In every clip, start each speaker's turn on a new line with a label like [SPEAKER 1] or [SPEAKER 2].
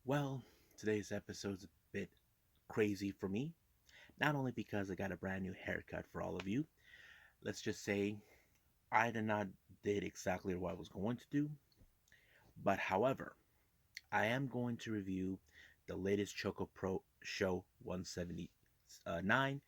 [SPEAKER 1] Well, today's episode's a bit crazy for me, not only because I got a brand new haircut for all of you. Let's just say I did not did exactly what I was going to do, but however, I am going to review the latest ChocoPro Show 179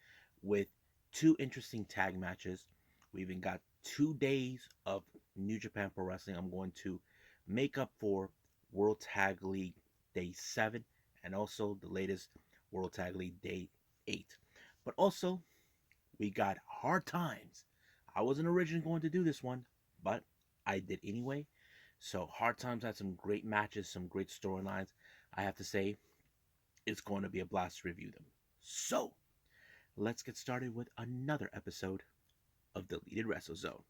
[SPEAKER 1] with two interesting tag matches. We even got 2 days of New Japan Pro Wrestling. I'm going to make up for World Tag League Day 7 and also the latest World Tag League Day 8. But also, we got Hard Times. I wasn't originally going to do this one, but I did anyway. So Hard Times had some great matches, some great storylines. I have to say, it's going to be a blast to review them. So let's get started with another episode of Deleted Wrestle Zone.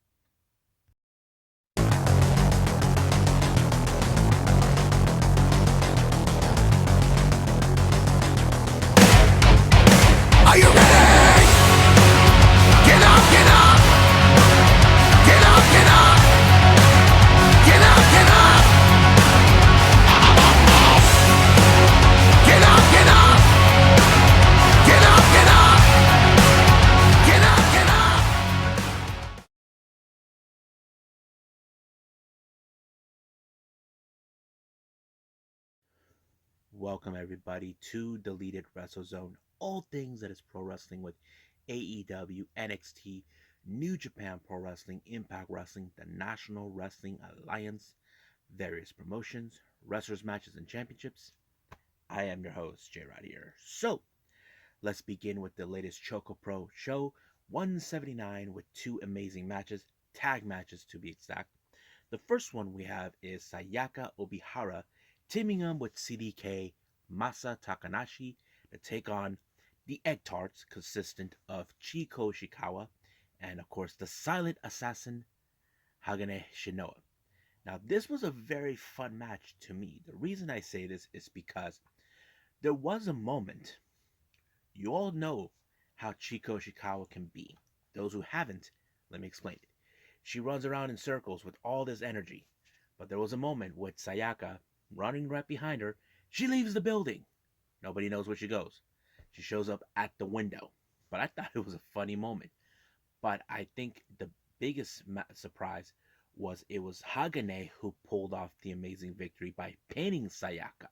[SPEAKER 2] Are you ready? Get up, get up! Get up, get up! Get up, get up! Get up, get up! Get up, get up! Get up, get up!
[SPEAKER 1] Welcome everybody to Deleted Wrestle Zone. All things that is pro wrestling with AEW, NXT, New Japan Pro Wrestling, Impact Wrestling, the National Wrestling Alliance, various promotions, wrestlers matches and championships. I am your host, J Rod here. So let's begin with the latest ChocoPro show 179 with two amazing matches, tag matches to be exact. The first one we have is Sayaka Obihara teaming up with CDK Masa Takanashi to take on the Egg Tarts, consistent of Chiko Shikawa and, of course, the silent assassin Hagane Shinoa. Now, this was a very fun match to me. The reason I say this is because there was a moment, you all know how Chiko Shikawa can be. Those who haven't, let me explain it. She runs around in circles with all this energy, but there was a moment with Sayaka running right behind her. She leaves the building. Nobody knows where she goes. She shows up at the window. But I thought it was a funny moment. But I think the biggest surprise was it was Hagane who pulled off the amazing victory by pinning Sayaka.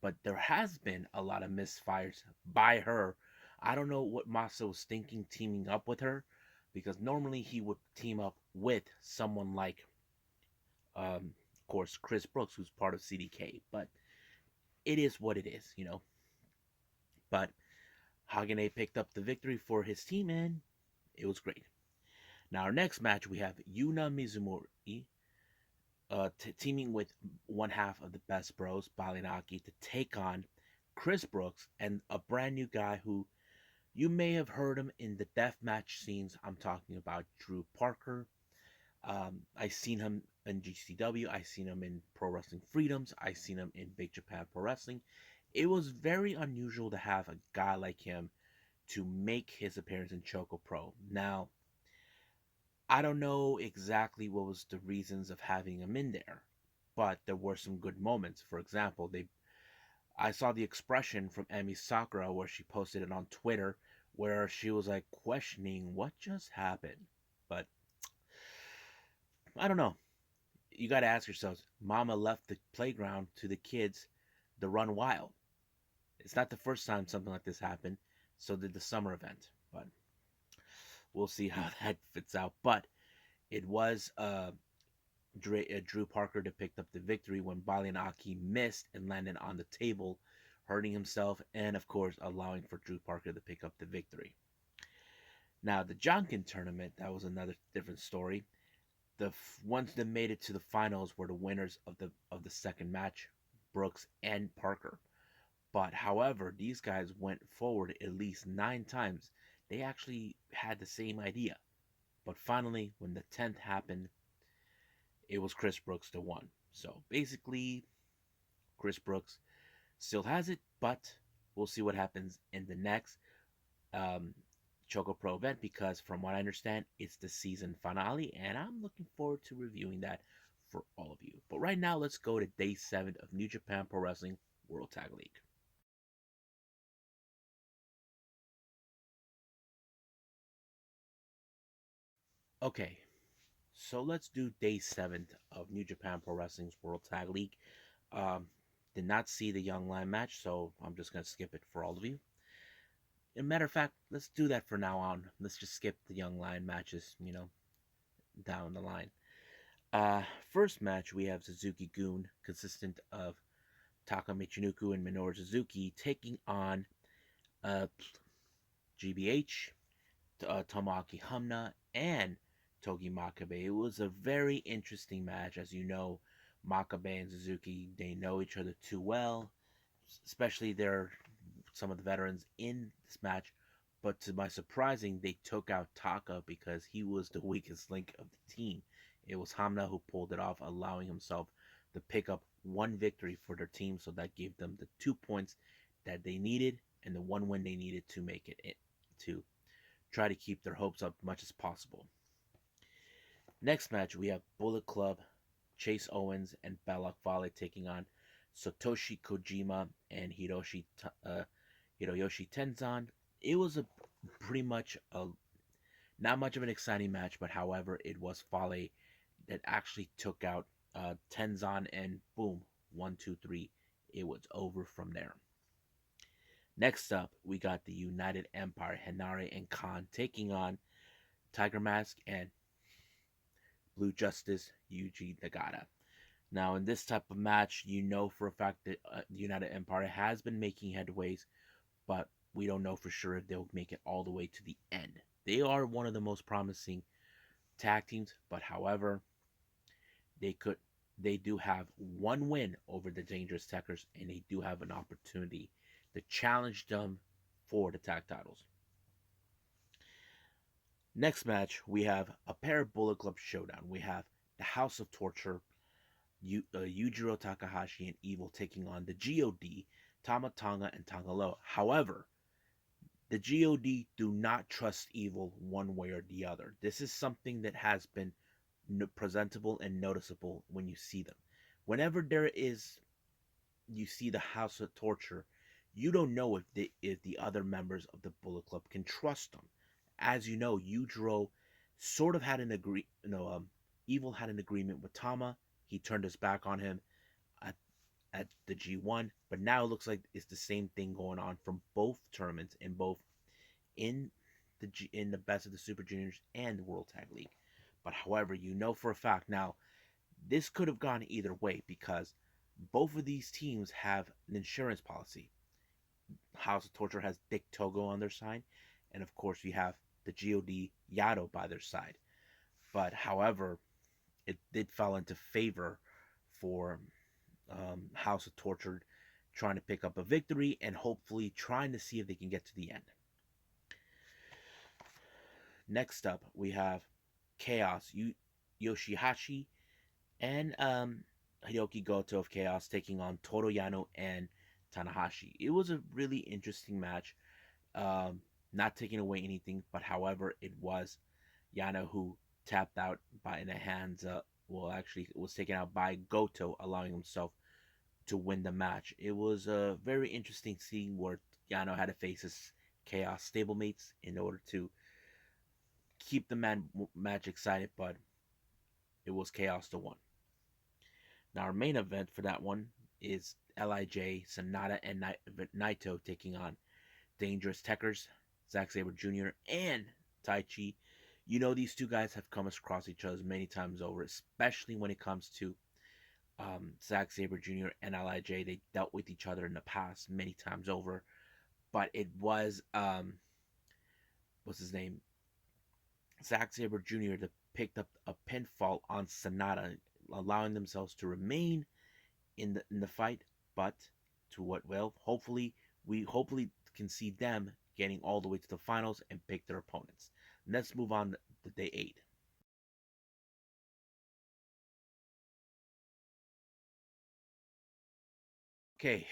[SPEAKER 1] But there has been a lot of misfires by her. I don't know what Masa was thinking teaming up with her, because normally he would team up with someone like, of course, Chris Brooks, who's part of CDK. But it is what it is. But Hagane picked up the victory for his team, and it was great. Now, our next match, we have Yuna Mizumori teaming with one half of the Best Bros, Balinaki, to take on Chris Brooks and a brand new guy who you may have heard him in the deathmatch scenes. I'm talking about Drew Parker. I seen him in GCW. I seen him in Pro Wrestling Freedoms. I seen him in Big Japan Pro Wrestling. It was very unusual to have a guy like him to make his appearance in Choco Pro. Now, I don't know exactly what was the reasons of having him in there, but there were some good moments. For example, I saw the expression from Emi Sakura where she posted it on Twitter, where she was like questioning what just happened. But I don't know. You got to ask yourselves, Mama left the playground to the kids to run wild. It's not the first time something like this happened. So did the summer event, but we'll see how that fits out. But it was Drew Parker that picked up the victory when Balian Aki missed and landed on the table, hurting himself, and of course allowing for Drew Parker to pick up the victory. Now the Jonkin tournament, that was another different story. The ones that made it to the finals were the winners of the second match, Brooks and Parker. But however, these guys went forward at least 9 times. They actually had the same idea. But finally, when the 10th happened, it was Chris Brooks that won. So basically, Chris Brooks still has it, but we'll see what happens in the next um, Choco Pro event, because from what I understand, it's the season finale, and I'm looking forward to reviewing that for all of you. But right now, let's go to day 7 of New Japan Pro Wrestling World Tag League. Okay, so let's do day 7 of New Japan Pro Wrestling's World Tag League. Um, did not see the Young Lion match, so I'm just gonna skip it for all of you. As a matter of fact, let's do that for now on. Let's just skip the Young Lion matches, down the line. First match we have Suzuki Goon, consistent of Taka Michinoku and Minoru Suzuki, taking on uh, GBH, Tomoaki Hamna, and Togi Makabe. It was a very interesting match. As you know, Makabe and Suzuki, they know each other too well, especially they're some of the veterans in this match. But to my surprising, they took out Taka because he was the weakest link of the team. It was Hamna who pulled it off, allowing himself to pick up one victory for their team. So that gave them the 2 points that they needed and the one win they needed to make it to try to keep their hopes up as much as possible. Next match, we have Bullet Club, Chase Owens, and Balak Fale taking on Satoshi Kojima and Hiroyoshi Tenzan. It was a pretty much a not much of an exciting match, but however, it was Fale that actually took out Tenzan, and boom, 1, 2, 3, it was over from there. Next up, we got the United Empire, Henare and Khan taking on Tiger Mask and Blue Justice, Yuji Nagata. Now, in this type of match, you know for a fact that the United Empire has been making headways, but we don't know for sure if they'll make it all the way to the end. They are one of the most promising tag teams, but however, they could they do have one win over the Dangerous Techers, and they do have an opportunity to challenge them for the tag titles. Next match, we have a pair of Bullet Club showdown. We have the House of Torture, Yujiro Takahashi and Evil taking on the God, Tama Tonga and Tangaloa. However, the God do not trust Evil one way or the other. This is something that has been presentable and noticeable when you see them. Whenever you see the House of Torture, you don't know if the other members of the Bullet Club can trust them. As you know, Yujiro sort of had an Evil had an agreement with Tama. He turned his back on him at, at the G1, but now it looks like it's the same thing going on from both tournaments in both in in the best of the Super Juniors and the World Tag League. But however, you know for a fact now this could have gone either way because both of these teams have an insurance policy. House of Torture has Dick Togo on their side, and of course you have the God Yado by their side. But however, it did fall into favor for House of Torture trying to pick up a victory and hopefully trying to see if they can get to the end. Next up, we have Chaos Yoshihashi and Hiroki Goto of Chaos taking on Toru Yano and Tanahashi. It was a really interesting match. Um, Not taking away anything, but however, it was Yano who tapped out by in the hands. Well, actually, it was taken out by Goto, allowing himself to win the match. It was a very interesting scene where Yano had to face his Chaos stablemates in order to keep the match excited, but it was Chaos the one. Now, our main event for that one is Lij, Sonata, and Naito taking on Dangerous Techers, Zack Sabre Jr., and Taichi. You know, these two guys have come across each other many times over, especially when it comes to Zack Sabre Jr. and Lij. They dealt with each other in the past many times over, but it was, what's his name? Zack Sabre Jr. that picked up a pinfall on Sonata, allowing themselves to remain in the fight, but to what we hopefully can see them getting all the way to the finals and pick their opponents. Let's move on to day 8. Okay,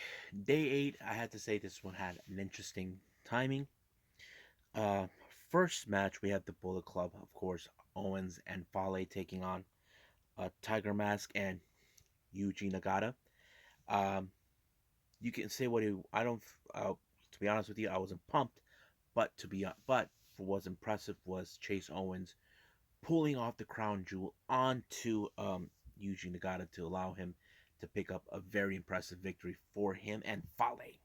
[SPEAKER 1] day 8, I had to say this one had an interesting timing. Uh First match we have the Bullet Club, of course, Owens and Fale taking on Tiger Mask and Yuji Nagata. Um You can say what you. I don't. To be honest with you, I wasn't pumped, but what was impressive was Chase Owens pulling off the crown jewel onto Yuji Nagata to allow him to pick up a very impressive victory for him and Fale.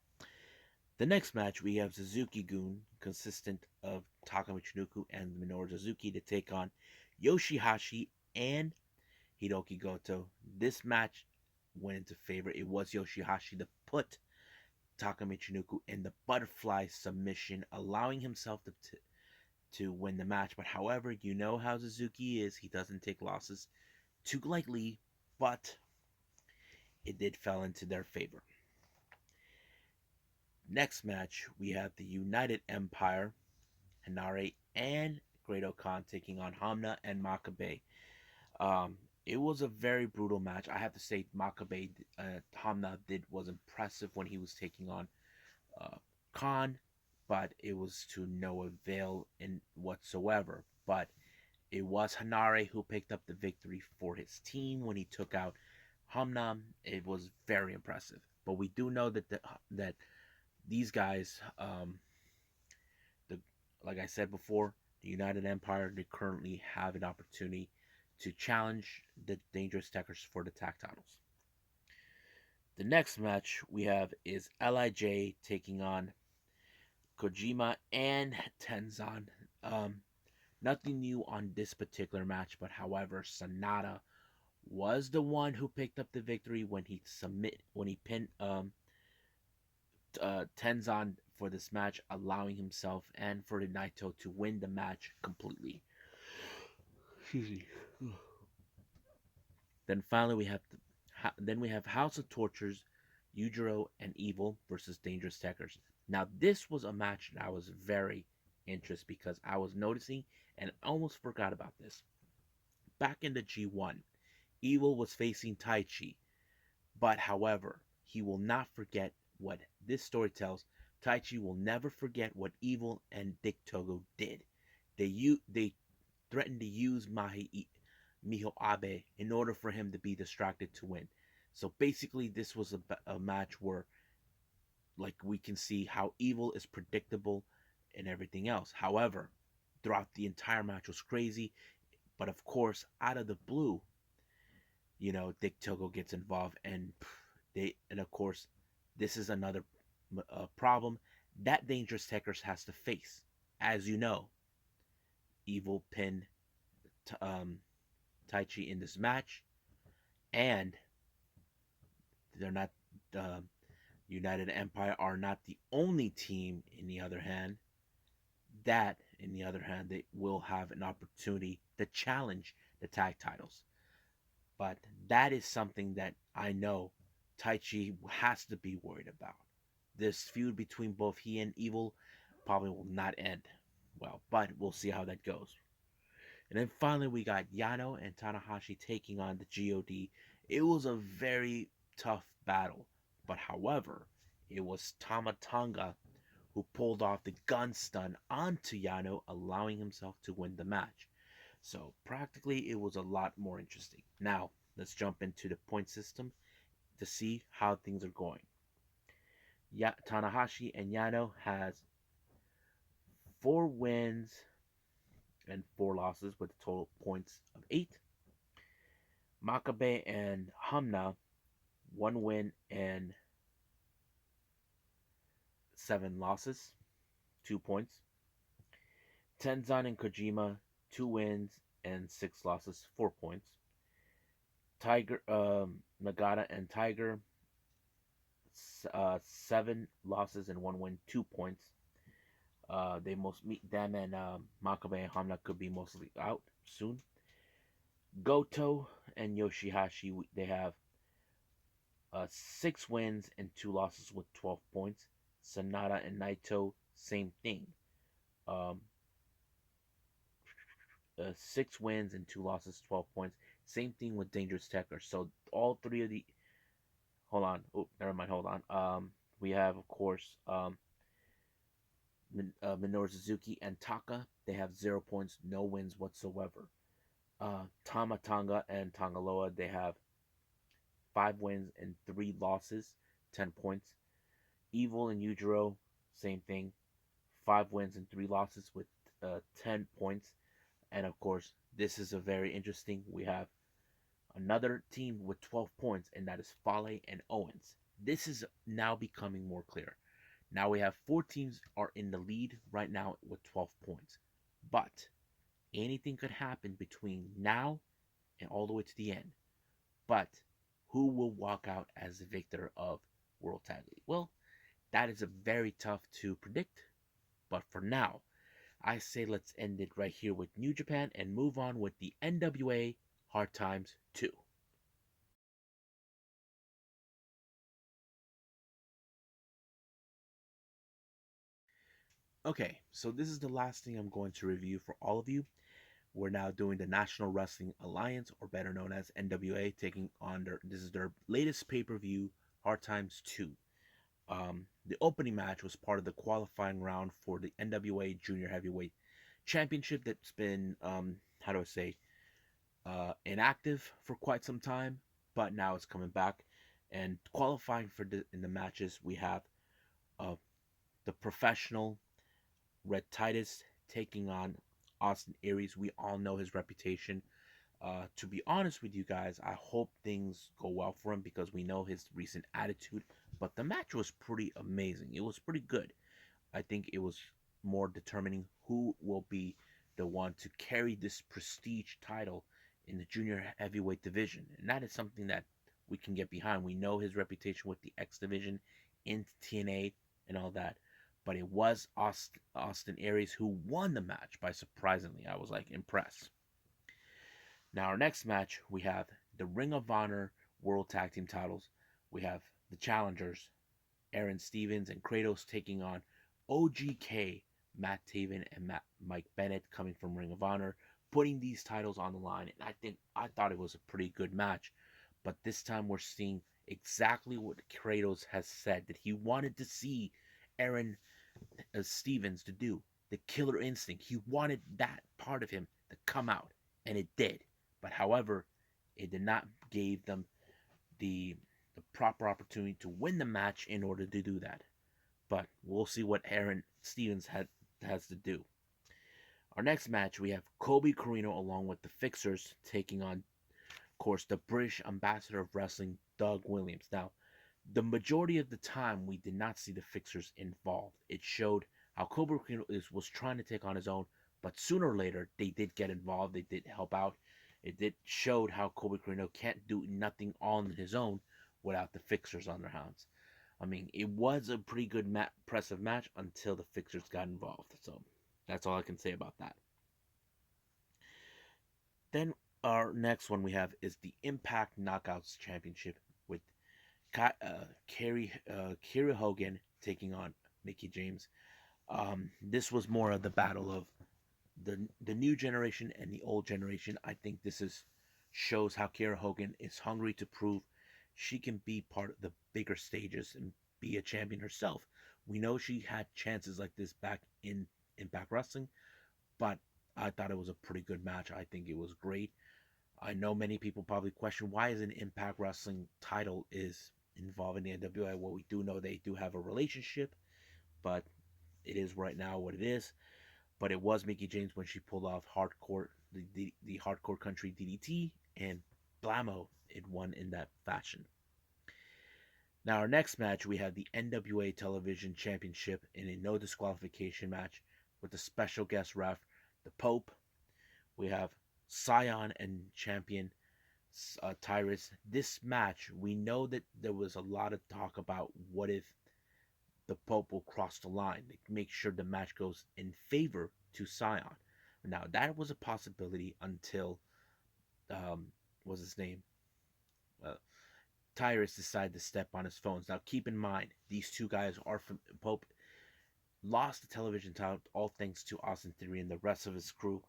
[SPEAKER 1] The next match, we have Suzuki-gun, consistent of Taka Michinoku and Minoru Suzuki, to take on Yoshihashi and Hiroki Goto. This match went into favor. It was Yoshihashi to put Taka Michinoku in the butterfly submission, allowing himself to win the match. But however, you know how Suzuki is. He doesn't take losses too lightly, but it did fell into their favor. Next match, we have the United Empire, Hanare and Great-O-Khan taking on Hamna and Makabe. It was a very brutal match. I have to say, Makabe, Hamna was impressive when he was taking on Khan, but it was to no avail in whatsoever. But it was Hanare who picked up the victory for his team when he took out Hamna. It was very impressive. But we do know that these guys, the like I said before, the United Empire, they currently have an opportunity to challenge the Dangerous Tekkers for the tag titles. The next match we have is Lij taking on Kojima and Tenzan. Nothing new on this particular match, but however, Sanada was the one who picked up the victory when he pinned Tenzan for this match, allowing himself and for the Naito to win the match completely. Excuse me. Then finally we have House of Tortures, Yujiro and Evil versus Dangerous Tekkers. Now this was a match that I was very interested because I was noticing and almost forgot about this. Back in the G1, Evil was facing Taichi, but however, he will not forget what this story tells. Taichi will never forget what Evil and Dick Togo did. They threatened to use Miho Abe in order for him to be distracted to win. So basically, this was a match where, like, we can see how Evil is predictable and everything else. However, throughout the entire match was crazy. But of course, out of the blue, Dick Togo gets involved, and of course, this is another problem that Dangerous Tekkers has to face. As you know, Evil pinned um, Taichi in this match, and they're not the United Empire are not the only team. In the other hand, they will have an opportunity to challenge the tag titles. But that is something that I know Taichi has to be worried about. This feud between both he and Evil probably will not end well, but we'll see how that goes. And then finally, we got Yano and Tanahashi taking on the God. It was a very tough battle, but however, it was Tamatanga who pulled off the gun stun onto Yano, allowing himself to win the match. So practically, it was a lot more interesting. Now, let's jump into the point system to see how things are going. Tanahashi and Yano has 4 wins and 4 losses with a total points of 8. Makabe and Hamna, 1 win and 7 losses, 2 points. Tenzan and Kojima, 2 wins and 6 losses, 4 points. Tiger, Nagata and Tiger, 7 losses and 1 win, 2 points. They most meet them and Makabe and Hamna could be mostly out soon. Goto and Yoshihashi, they have 6 wins and 2 losses with 12 points. Sanada and Naito, same thing. Um, 6 wins and 2 losses, 12 points. Same thing with Dangerous Tekkers. So all three of the. Hold on. Oh, never mind. Hold on. We have, of course, Minoru Suzuki and Taka. They have 0 points, no wins whatsoever. Tamatanga and Tangaloa, they have 5 wins and 3 losses, 10 points. Evil and Yujiro, same thing. 5 wins and 3 losses with 10 points. And of course, this is a very interesting. We have another team with 12 points, and that is Fale and Owens. This is now becoming more clear. Now we have 4 teams are in the lead right now with 12 points. But anything could happen between now and all the way to the end. But who will walk out as the victor of World Tag League? Well, that is a very tough to predict. But for now, I say let's end it right here with New Japan and move on with the NWA Hard Times 2. Okay, so this is the last thing I'm going to review for all of you. We're now doing the National Wrestling Alliance, or better known as NWA, taking on this is their latest pay-per-view, Hard Times 2. The opening match was part of the qualifying round for the NWA Junior Heavyweight Championship that's been, how do I say, inactive for quite some time, but now it's coming back. And qualifying for in the matches, we have uh, the professional Red Titus taking on Austin Aries. We all know his reputation. To be honest with you guys, I hope things go well for him because we know his recent attitude. But the match was pretty amazing. It was pretty good. I think it was more determining who will be the one to carry this prestige title in the junior heavyweight division. And that is something that we can get behind. We know his reputation with the X division in TNA and all that. But it was Austin Aries who won the match by surprisingly. I was like impressed. Now, our next match, we have the Ring of Honor World Tag Team titles. We have the challengers, Aaron Stevens and Kratos, taking on OGK, Matt Taven, and Mike Bennett, coming from Ring of Honor, putting these titles on the line. And I thought it was a pretty good match. But this time we're seeing exactly what Kratos has said that he wanted to see Aaron Stevens to do. The killer instinct. He wanted that part of him to come out, and it did. But however, it did not give them the proper opportunity to win the match in order to do that. But we'll see what Aaron Stevens has to do. Our next match, we have Kobe Carino along with the Fixers taking on, of course, the British Ambassador of Wrestling, Doug Williams. Now, the majority of the time, we did not see the Fixers involved. It showed how Kobe Carino was trying to take on his own, but sooner or later, they did get involved. They did help out. It did showed how Kobe Carino can't do nothing on his own without the Fixers on their hands. I mean, it was a pretty good, impressive match until the Fixers got involved. So that's all I can say about that. Then our next one we have is the Impact Knockouts Championship with Kerry Hogan taking on Mickey James. This was more of the battle of the new generation and the old generation. I think this is shows how Kiera Hogan is hungry to prove she can be part of the bigger stages and be a champion herself. We know she had chances like this back in Impact Wrestling, but I thought it was a pretty good match. I think it was great. I know many people probably question why is an Impact Wrestling title is involved in the NWA. Well, we do know they do have a relationship, but it is right now what it is. But it was Mickey James when she pulled off the hardcore country DDT, and blammo, it won in that fashion. Now our next match, we have the NWA Television Championship in a no disqualification match with the special guest ref, the Pope. We have Scion and champion Tyrus. This match, we know that there was a lot of talk about what if the Pope will cross the line, make sure the match goes in favor to Scion. Now that was a possibility until what's his name? Uh, Tyrus decided to step on his phones. Now keep in mind, these two guys are from Pope lost the television title all thanks to Austin Theory and the rest of his crew.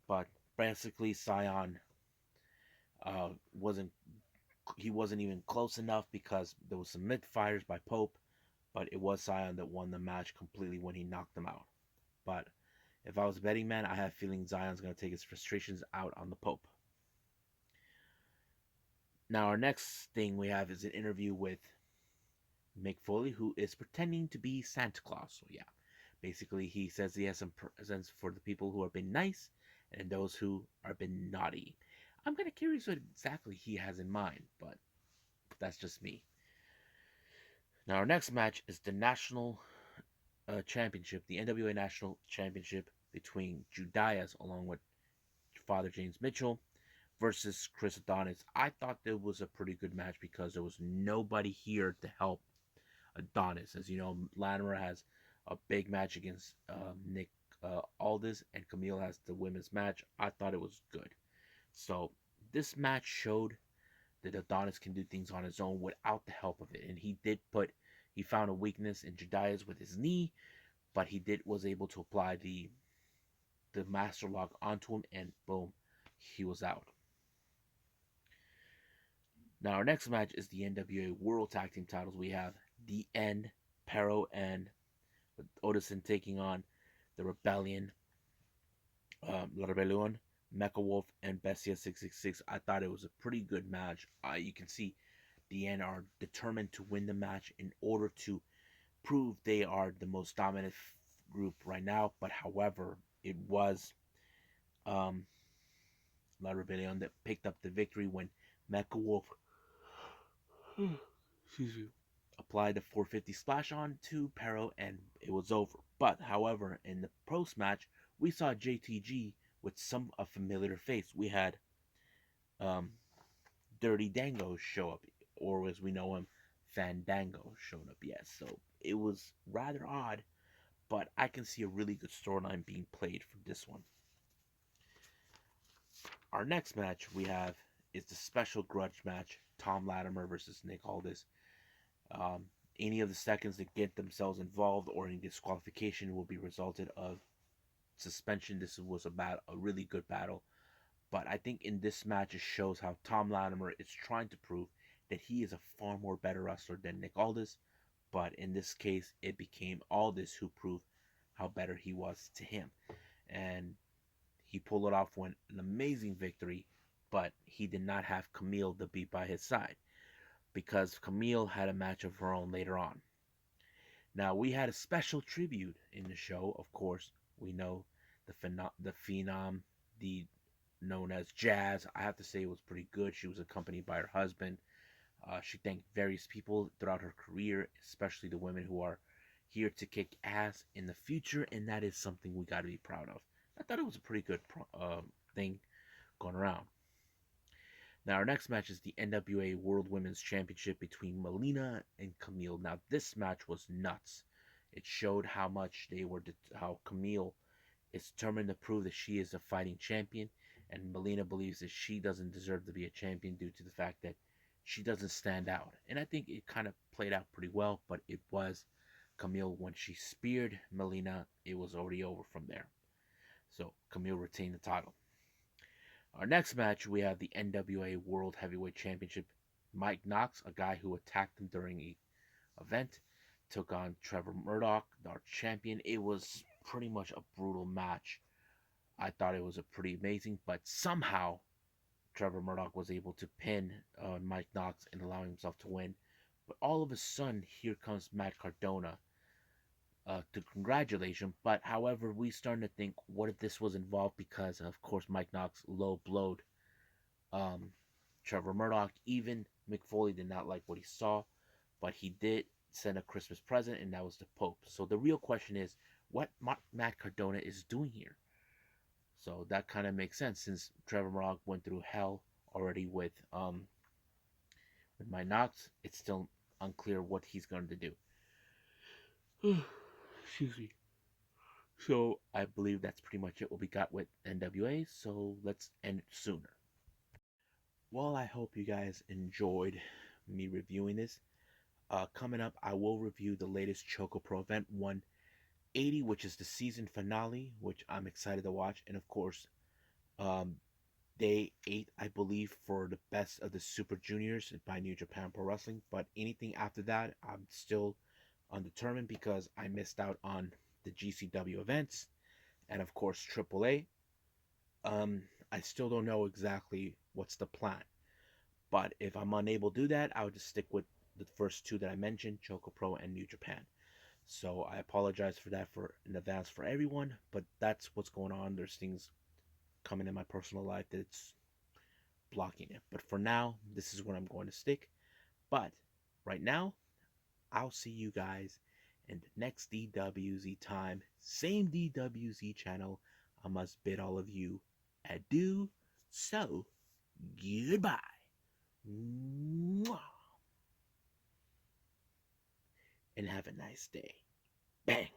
[SPEAKER 1] But basically, Scion wasn't he wasn't even close enough because there was some mid fires by Pope, but it was Scion that won the match completely when he knocked them out. But if I was a betting man, I have a feeling Zion's going to take his frustrations out on the Pope. Now, our next thing we have is an interview with Mick Foley, who is pretending to be Santa Claus. So yeah, basically he says he has some presents for the people who have been nice and those who are been naughty. I'm kind of curious what exactly he has in mind, but that's just me. Now our next match is the National Championship, the NWA National Championship between Judias along with Father James Mitchell versus Chris Adonis. I thought that was a pretty good match because there was nobody here to help Adonis. As you know, Latimer has a big match against Nick Aldis, and Camille has the women's match. I thought it was good. So this match showed that Adonis can do things on his own without the help of it, and he found a weakness in Judias with his knee, but he did was able to apply the master lock onto him, and boom, he was out. Now our next match is the NWA World Tag Team titles. We have the End, Pero, and Odison taking on the Rebellion, La Rebellion, Mecha Wolf, and Bestia 666. I thought it was a pretty good match. You can see the End are determined to win the match in order to prove they are the most dominant group right now. But however, it was um, La Rebellion that picked up the victory when Mecha Wolf excuse me, applied the 450 splash on to Pero, and it was over. But however, in the post match, we saw JTG with some a familiar face. We had um, Dirty Dango show up, or as we know him, Fandango showed up. Yes, so it was rather odd, but I can see a really good storyline being played from this one. Our next match we have is the special grudge match: Tom Latimer versus Nick Aldis. Um, any of the seconds that get themselves involved or any disqualification will be resulted of suspension. This was about a really good battle, but I think in this match it shows how Tom Latimer is trying to prove that he is a far more better wrestler than Nick Aldis. But in this case, it became Aldis who proved how better he was to him, and he pulled it off with an amazing victory. But he did not have Camille to be by his side, because Camille had a match of her own later on. Now, we had a special tribute in the show, of course. We know the phenom, the known as Jazz. I have to say it was pretty good. She was accompanied by her husband. She thanked various people throughout her career, especially the women who are here to kick ass in the future, and that is something we got to be proud of. I thought it was a pretty good thing going around. Now, our next match is the NWA World Women's Championship between Melina and Camille. Now, this match was nuts. It showed how much how Camille is determined to prove that she is a fighting champion, and Melina believes that she doesn't deserve to be a champion due to the fact that she doesn't stand out. And I think it kind of played out pretty well, but it was Camille, when she speared Melina, it was already over from there. So Camille retained the title. Our next match, we have the NWA World Heavyweight Championship. Mike Knox, a guy who attacked him during the event, took on Trevor Murdoch, our champion. It was pretty much a brutal match. I thought it was a pretty amazing, but somehow Trevor Murdoch was able to pin Mike Knox and allowing himself to win. But all of a sudden, here comes Matt Cardona to congratulate him. But however, we started to think, what if this was involved? Because of course Mike Knox low blowed um, Trevor Murdoch. Even Mick Foley did not like what he saw, but he did send a Christmas present, and that was the Pope. So the real question is, what Matt Cardona is doing here? So that kind of makes sense, since Trevor Murdoch went through hell already with Mike Knox. It's still unclear what he's going to do. Excuse me. So I believe that's pretty much it what we got with NWA. So let's end it sooner. Well, I hope you guys enjoyed me reviewing this. Coming up, I will review the latest ChocoPro event 180, which is the season finale, which I'm excited to watch. And of course, um, day 8, I believe, for the best of the Super Juniors by New Japan Pro Wrestling. But anything after that, I'm still undetermined because I missed out on the GCW events and of course AAA. I still don't know exactly what's the plan, but if I'm unable to do that, I'll just stick with the first two that I mentioned, ChocoPro and New Japan. So I apologize for that for in advance for everyone, but that's what's going on. There's things coming in my personal life that it's blocking it. But for now, this is where I'm going to stick. But right now, I'll see you guys in the next DWZ time. Same DWZ channel. I must bid all of you adieu. So, goodbye. Mwah. And have a nice day. Bang.